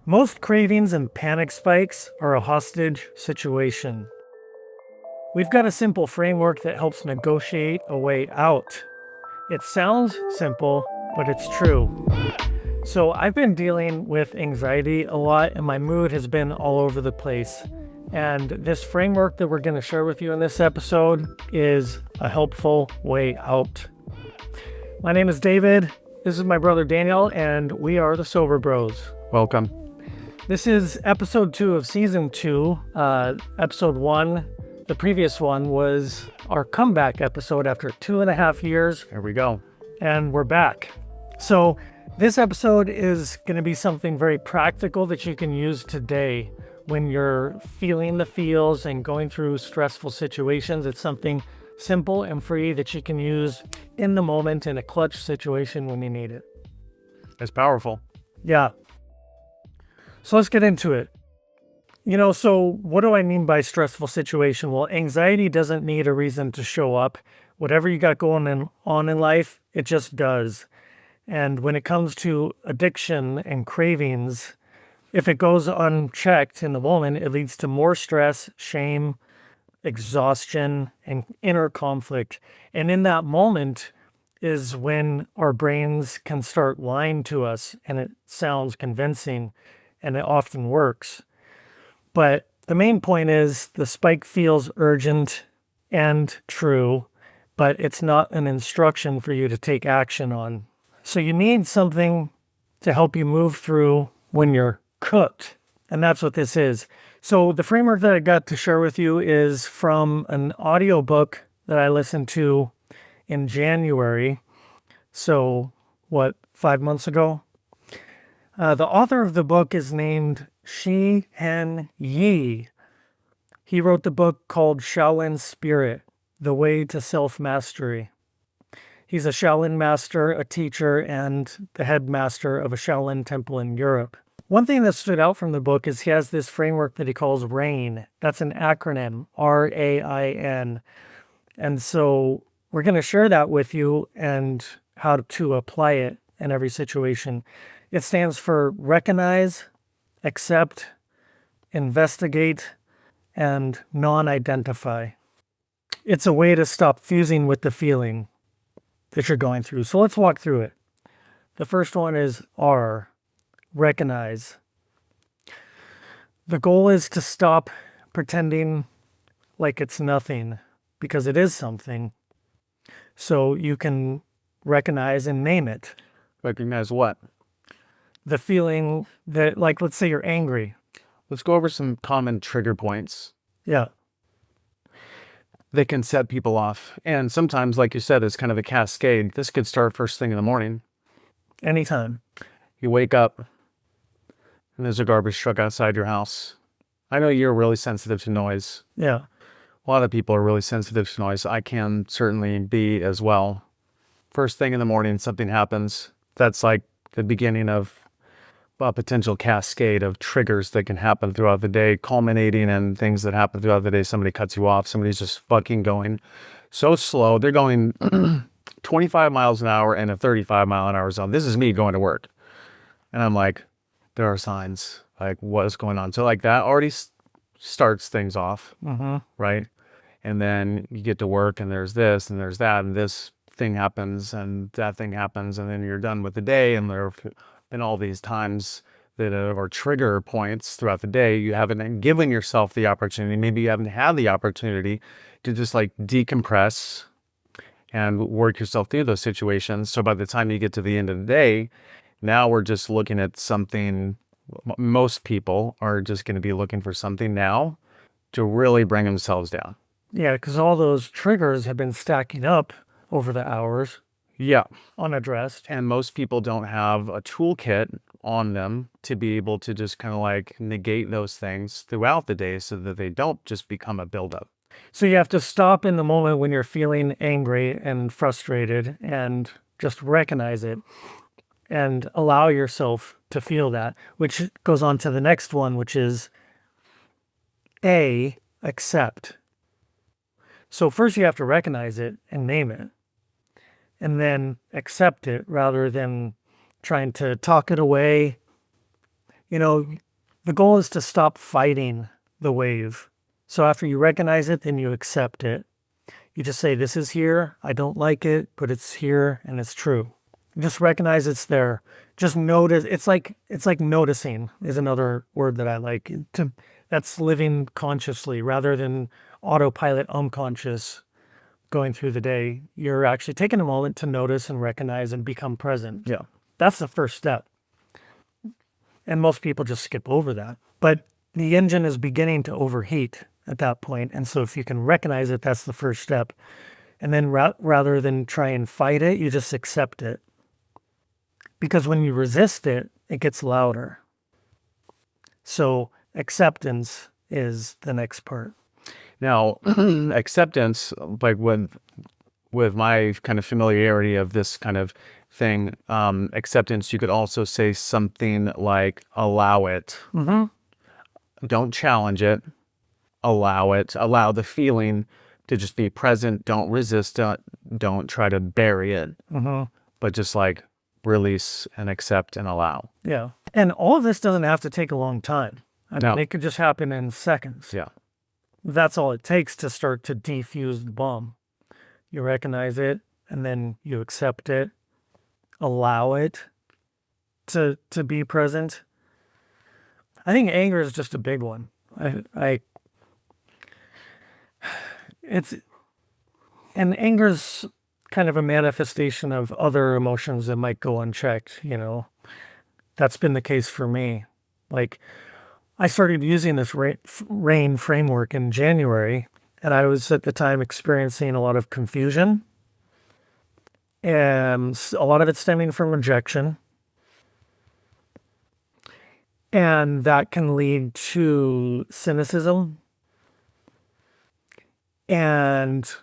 Most cravings and panic spikes are a hostage situation. We've got a simple framework that helps negotiate a way out. It sounds simple, but it's true. So, I've been dealing with anxiety a lot, and my mood has been all over the place. And this framework that we're going to share with you in this episode is a helpful way out. My name is David. This is my brother Daniel, and we are the Sober Bros. Welcome. This is episode 2 of season 2. Episode 1, the previous one, was our comeback episode after 2.5 years. Here we go. And we're back. So this episode is going to be something very practical that you can use today when you're feeling the feels and going through stressful situations. It's something simple and free that you can use in the moment in a clutch situation when you need it. It's powerful. Yeah. So let's get into it. So what do I mean by stressful situation? Well, anxiety doesn't need a reason to show up. Whatever you got going on in life, it just does. And when it comes to addiction and cravings, if it goes unchecked in the moment, it leads to more stress, shame, exhaustion, and inner conflict. And in that moment is when our brains can start lying to us, and it sounds convincing, and it often works. But the main point is the spike feels urgent and true, but it's not an instruction for you to take action on. So you need something to help you move through when you're cooked. And that's what this is. So the framework that I got to share with you is from an audiobook that I listened to in January. So 5 months ago? The author of the book is named Shi-Hen Yi. He wrote the book called Shaolin Spirit, The Way to Self-Mastery. He's a Shaolin master, a teacher, and the headmaster of a Shaolin temple in Europe. One thing that stood out from the book is he has this framework that he calls RAIN. That's an acronym, R-A-I-N. And so we're going to share that with you and how to apply it in every situation. It stands for recognize, accept, investigate, and non-identify. It's a way to stop fusing with the feeling that you're going through. So let's walk through it. The first one is R, recognize. The goal is to stop pretending like it's nothing, because it is something. So you can recognize and name it. Recognize what? The feeling that, like, let's say you're angry. Let's go over some common trigger points. Yeah. They can set people off. And sometimes, like you said, it's kind of a cascade. This could start first thing in the morning. Anytime. You wake up and there's a garbage truck outside your house. I know you're really sensitive to noise. Yeah. A lot of people are really sensitive to noise. I can certainly be as well. First thing in the morning, something happens. That's like the beginning of a potential cascade of triggers that can happen throughout the day, culminating in things that happen throughout the day. Somebody cuts you off. Somebody's just fucking going so slow. They're going 25 miles an hour in a 35 mile an hour zone. This is me going to work. And I'm like, there are signs, like, what is going on? So like that already starts things off, right? And then you get to work and there's this and there's that and this thing happens and that thing happens, and then you're done with the day. And there have been all these times that are trigger points throughout the day. You haven't given yourself the opportunity, maybe you haven't had the opportunity to just like decompress and work yourself through those situations. So by the time you get to the end of the day, now we're just looking at something. Most people are just going to be looking for something now to really bring themselves down. Yeah, because all those triggers have been stacking up over the hours. Yeah. Unaddressed. And most people don't have a toolkit on them to be able to just kind of like negate those things throughout the day so that they don't just become a buildup. So you have to stop in the moment when you're feeling angry and frustrated and just recognize it and allow yourself to feel that, which goes on to the next one, which is A, accept. So first you have to recognize it and name it, and then accept it rather than trying to talk it away, You know, the goal is to stop fighting the wave. So after you recognize it, then you accept it. You just say, this is here, I don't like it, but it's here and it's true. Just recognize it's there. Just notice. It's like noticing is another word that I like. That's living consciously rather than autopilot unconscious going through the day. You're actually taking a moment to notice and recognize and become present. Yeah. That's the first step. And most people just skip over that. But the engine is beginning to overheat at that point. And so if you can recognize it, that's the first step. And then rather than try and fight it, you just accept it. Because when you resist it, it gets louder. So acceptance is the next part. Now, acceptance, like with my kind of familiarity of this kind of thing, acceptance, you could also say something like allow it. Don't challenge it. Allow it. Allow the feeling to just be present. Don't resist it. Don't try to bury it. But just like release and accept and allow. Yeah. And all of this doesn't have to take a long time. I mean, it could just happen in seconds. Yeah. That's all it takes to start to defuse the bomb. You recognize it, and then you accept it, allow it to be present. I think anger is just a big one. And anger's kind of a manifestation of other emotions that might go unchecked, you know. That's been the case for me. Like, I started using this RAIN framework in January, and I was at the time experiencing a lot of confusion, and a lot of it stemming from rejection. And that can lead to cynicism. And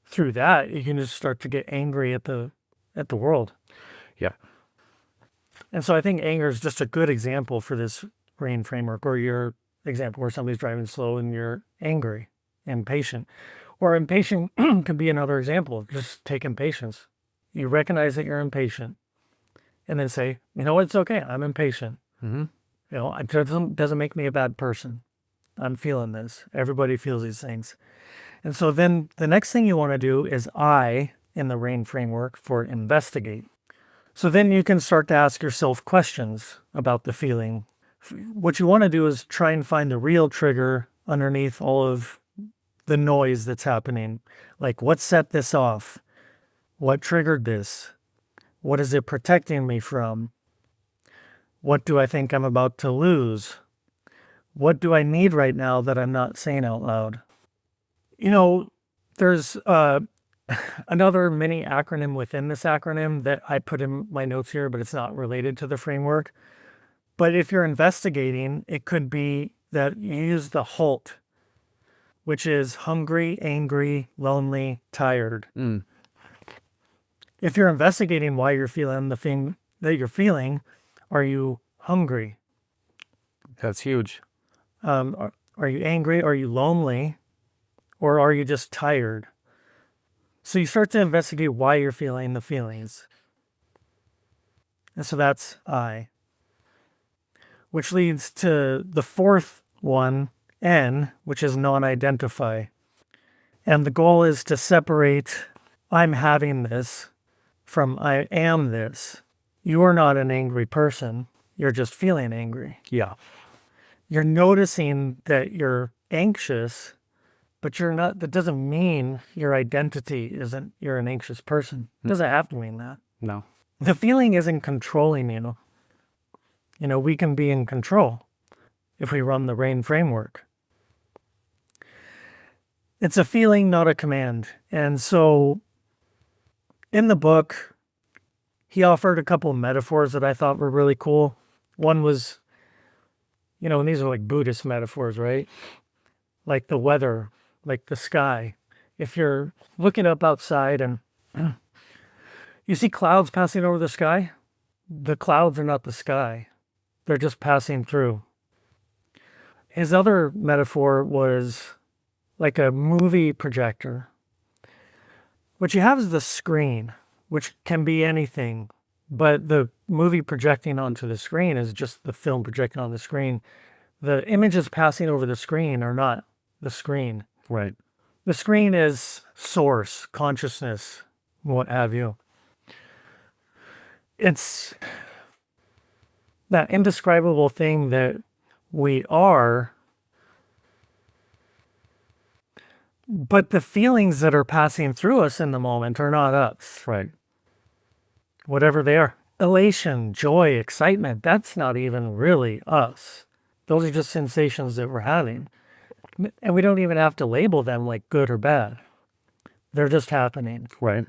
through that, you can just start to get angry at the world. Yeah. And so I think anger is just a good example for this RAIN framework, or your example where somebody's driving slow and you're angry, impatient. Or impatient could be another example. Just take impatience. You recognize that you're impatient and then say, you know what, it's okay, I'm impatient. You know, it doesn't make me a bad person. I'm feeling this. Everybody feels these things. And so then the next thing you want to do is I, in the RAIN framework, for investigate. So then you can start to ask yourself questions about the feeling. What you want to do is try and find the real trigger underneath all of the noise that's happening. Like, what set this off? What triggered this? What is it protecting me from? What do I think I'm about to lose? What do I need right now that I'm not saying out loud? You know, there's another mini acronym within this acronym that I put in my notes here, but it's not related to the framework. But if you're investigating, it could be that you use the HALT, which is hungry, angry, lonely, tired. If you're investigating why you're feeling the thing that you're feeling, are you hungry? That's huge. Are you angry? Are you lonely? Or are you just tired? So you start to investigate why you're feeling the feelings. And so that's I. Which leads to the fourth one, N, which is non-identify. And the goal is to separate I'm having this from I am this. You are not an angry person. You're just feeling angry. Yeah. You're noticing that you're anxious, but you're not. That doesn't mean your identity isn't you're an anxious person. It doesn't have to mean that. No. The feeling isn't controlling you. You know, we can be in control if we run the RAIN framework. It's a feeling, not a command. And so in the book, he offered a couple of metaphors that I thought were really cool. One was, you know, and these are like Buddhist metaphors, right? Like the weather, like the sky. If you're looking up outside and you see clouds passing over the sky, the clouds are not the sky. They're just passing through. His other metaphor was like a movie projector. What you have is the screen, which can be anything. but the movie projecting onto the screen is just the film projecting on the screen. The images passing over the screen are not the screen. Right. The screen is source, consciousness, what have you. It's that indescribable thing that we are, but the feelings that are passing through us in the moment are not us. Right. Whatever they are. Elation, joy, excitement, that's not even really us. Those are just sensations that we're having. And we don't even have to label them like good or bad. They're just happening. Right.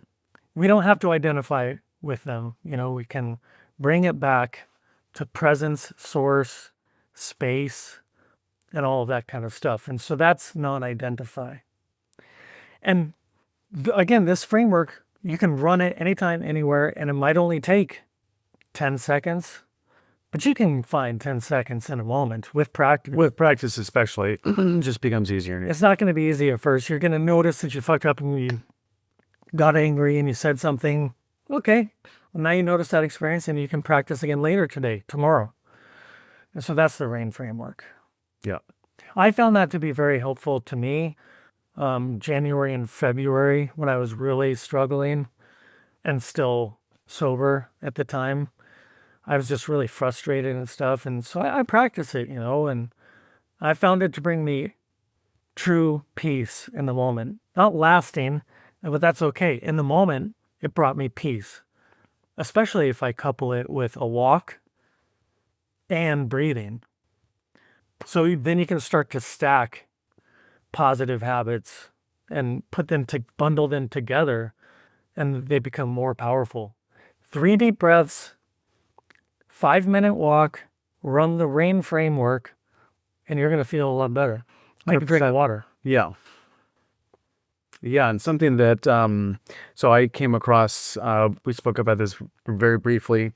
We don't have to identify with them. We can bring it back to presence, source, space, and all of that kind of stuff. And so that's non-identify. And again, this framework, you can run it anytime, anywhere, and it might only take 10 seconds, but you can find 10 seconds in a moment with practice. With practice especially, it just becomes easier. It's not going to be easy at first. You're going to notice that you fucked up and you got angry and you said something. Okay, well, now you notice that experience and you can practice again later today, tomorrow. And so that's the RAIN framework. Yeah. I found that to be very helpful to me. January and February, when I was really struggling and still sober at the time, I was just really frustrated and stuff. And so I practice it, and I found it to bring me true peace in the moment. Not lasting, but that's okay. In the moment, it brought me peace, especially if I couple it with a walk and breathing. So then you can start to stack positive habits and bundle them together, and they become more powerful. 3 deep breaths, 5-minute walk, run the RAIN framework, and you're going to feel a lot better. Like a drink of water. Yeah. Yeah, and something that, so I came across, we spoke about this very briefly.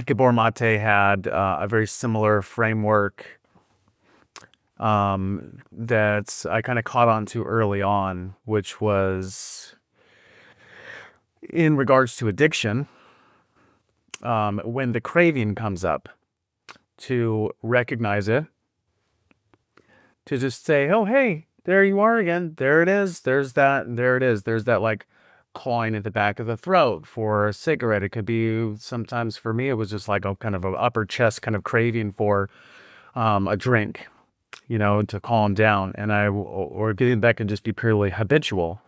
Gabor Mate had a very similar framework that I kind of caught on to early on, which was in regards to addiction. When the craving comes up, to recognize it, to just say, oh, hey, there you are again. There it is. There's that. There it is. There's that like clawing at the back of the throat for a cigarette. It could be, sometimes for me, it was just like a kind of an upper chest kind of craving for a drink, to calm down. And or that can just be purely habitual.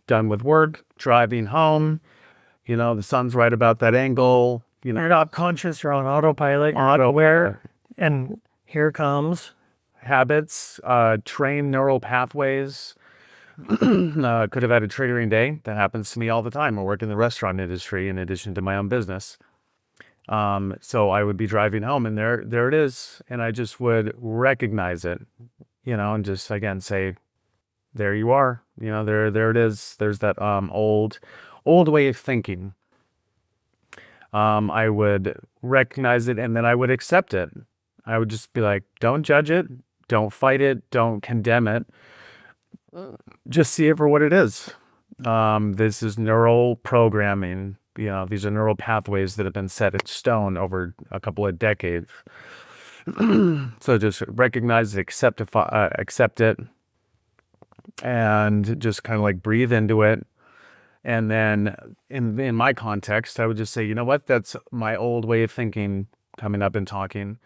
Done with work, driving home, the sun's right about that angle. You're not conscious, you're on autopilot, you're not aware, and here comes habits, trained neural pathways. Could have had a triggering day. That happens to me all the time. I work in the restaurant industry in addition to my own business. So I would be driving home and there it is. And I just would recognize it, and just again say, there you are, there it is. There's that old way of thinking. I would recognize it and then I would accept it. I would just be like, don't judge it. Don't fight it. Don't condemn it. Just see it for what it is. This is neural programming. These are neural pathways that have been set in stone over a couple of decades. So just recognize it, accept it, and just kind of like breathe into it. And then in my context, I would just say, you know what? That's my old way of thinking coming up and talking.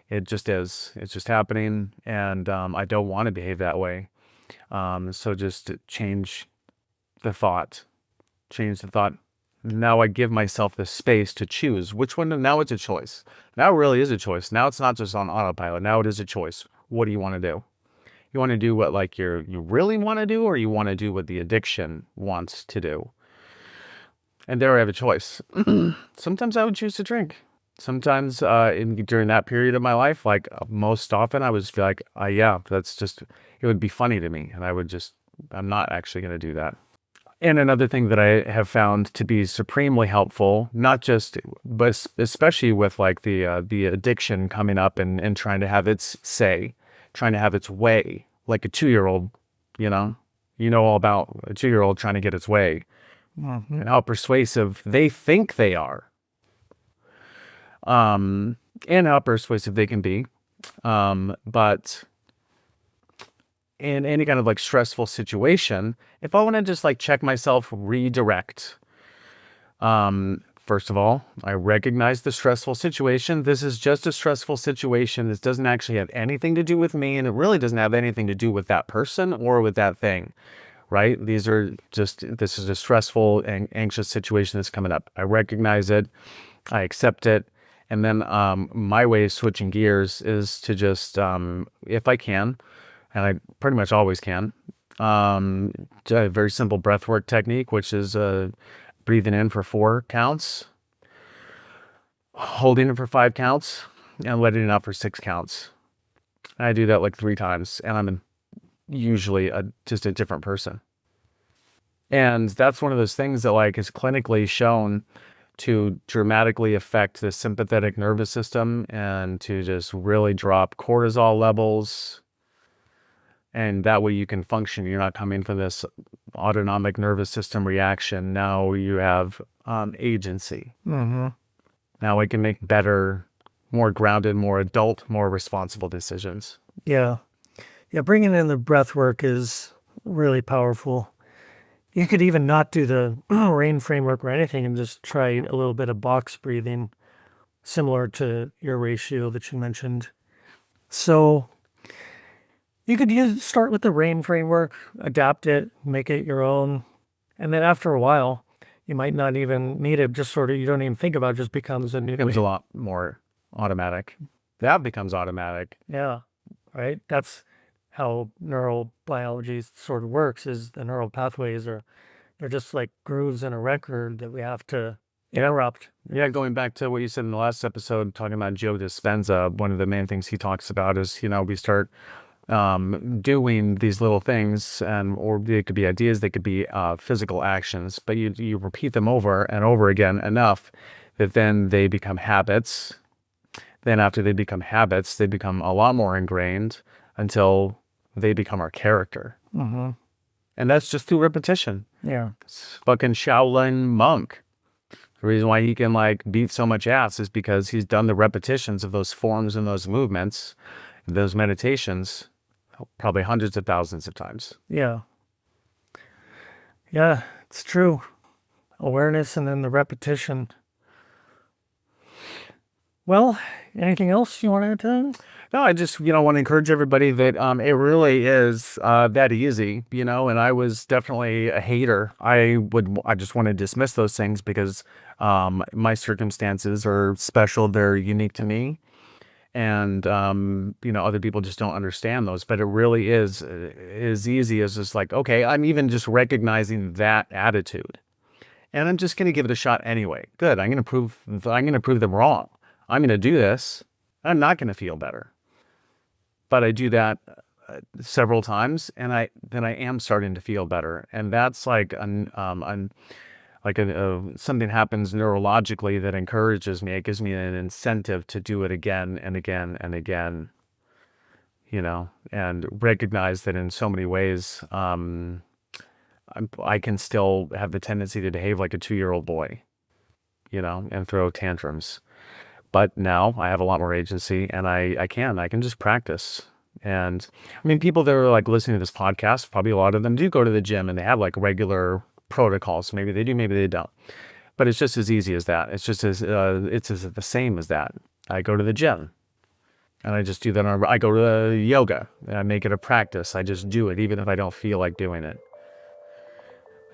It just is. It's just happening. And I don't want to behave that way. So just change the thought. Now I give myself the space to choose which one. Now it's a choice. Now it really is a choice. Now it's not just on autopilot. Now it is a choice. What do you want to do? You want to do what like you really want to do, or you want to do what the addiction wants to do? And there I have a choice. Sometimes I would choose to drink. Sometimes during that period of my life, like most often, I was like, yeah, that's just, it would be funny to me. And I'm not actually going to do that. And another thing that I have found to be supremely helpful, not just, but especially with like the addiction coming up and trying to have its say, trying to have its way, like a 2-year-old, all about a 2-year-old trying to get its way. and how persuasive they think they are, and how persuasive they can be. But in any kind of like stressful situation, if I want to just like check myself, redirect, first of all, I recognize the stressful situation. This is just a stressful situation. This doesn't actually have anything to do with me, and it really doesn't have anything to do with that person or with that thing, right? This is a stressful and anxious situation that's coming up. I recognize it, I accept it, and then my way of switching gears is to just, if I can, and I pretty much always can, a very simple breathwork technique, which is breathing in for 4 counts, holding it for 5 counts, and letting it out for 6 counts. I do that like 3 times, and I'm usually just a different person. And that's one of those things that like is clinically shown to dramatically affect the sympathetic nervous system and to just really drop cortisol levels. And that way you can function. You're not coming from this autonomic nervous system reaction. Now you have agency. Now I can make better, more grounded, more adult, more responsible decisions. Yeah. Bringing in the breath work is really powerful. You could even not do the RAIN framework or anything and just try a little bit of box breathing, similar to your ratio that you mentioned. So you could start with the RAIN framework, adapt it, make it your own, and then after a while, you might not even need it. Just sort of, you don't even think about it, just becomes a new. It becomes a lot more automatic. That becomes automatic. Yeah, right. That's how neurobiology sort of works. Is the neural pathways they're just like grooves in a record that we have to interrupt. Yeah, going back to what you said in the last episode, talking about Joe Dispenza, one of the main things he talks about is, we start doing these little things, or they could be ideas, they could be physical actions, but you repeat them over and over again enough that then they become habits. Then after they become habits, they become a lot more ingrained until they become our character. And that's just through repetition. Yeah. It's fucking Shaolin monk. The reason why he can like beat so much ass is because he's done the repetitions of those forms and those movements, those meditations, probably hundreds of thousands of times. Yeah, it's true. Awareness and then the repetition. Well, anything else you want to add to that? No, I just, want to encourage everybody that it really is that easy, and I was definitely a hater. I just want to dismiss those things because my circumstances are special. They're unique to me. And, other people just don't understand those, but it really is as easy as just like, okay, I'm even just recognizing that attitude and I'm just going to give it a shot anyway. Good. I'm going to prove them wrong. I'm going to do this. I'm not going to feel better, but I do that several times and then I am starting to feel better. And that's like, something happens neurologically that encourages me. It gives me an incentive to do it again and again and again, and recognize that in so many ways, I can still have the tendency to behave like a 2-year-old boy, and throw tantrums. But now I have a lot more agency and I can just practice. And I mean, people that are like listening to this podcast, probably a lot of them do go to the gym and they have like regular protocols. Maybe they do, maybe they don't. But it's just as easy as that. It's just the same as that. I go to the gym and I just do that. I go to yoga and I make it a practice. I just do it even if I don't feel like doing it.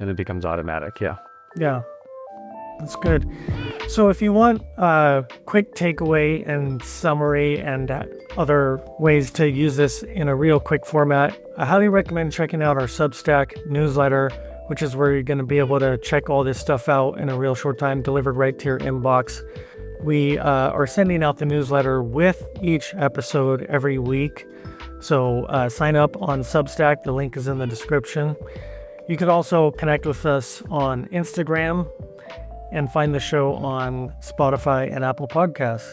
And it becomes automatic. Yeah. Yeah. That's good. So if you want a quick takeaway and summary and other ways to use this in a real quick format, I highly recommend checking out our Substack newsletter, which is where you're going to be able to check all this stuff out in a real short time, delivered right to your inbox. We are sending out the newsletter with each episode every week. So sign up on Substack. The link is in the description. You could also connect with us on Instagram and find the show on Spotify and Apple Podcasts.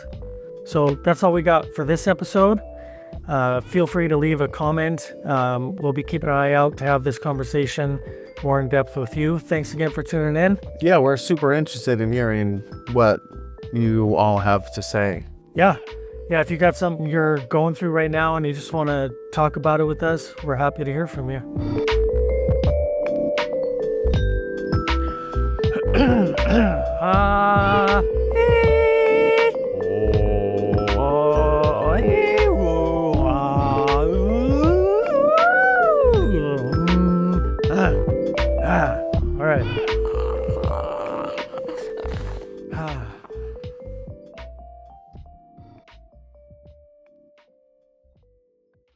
So that's all we got for this episode. Feel free to leave a comment. We'll be keeping an eye out to have this conversation more in depth with you. Thanks again for tuning in. Yeah, we're super interested in hearing what you all have to say. Yeah. If you got something you're going through right now and you just want to talk about it with us, we're happy to hear from you.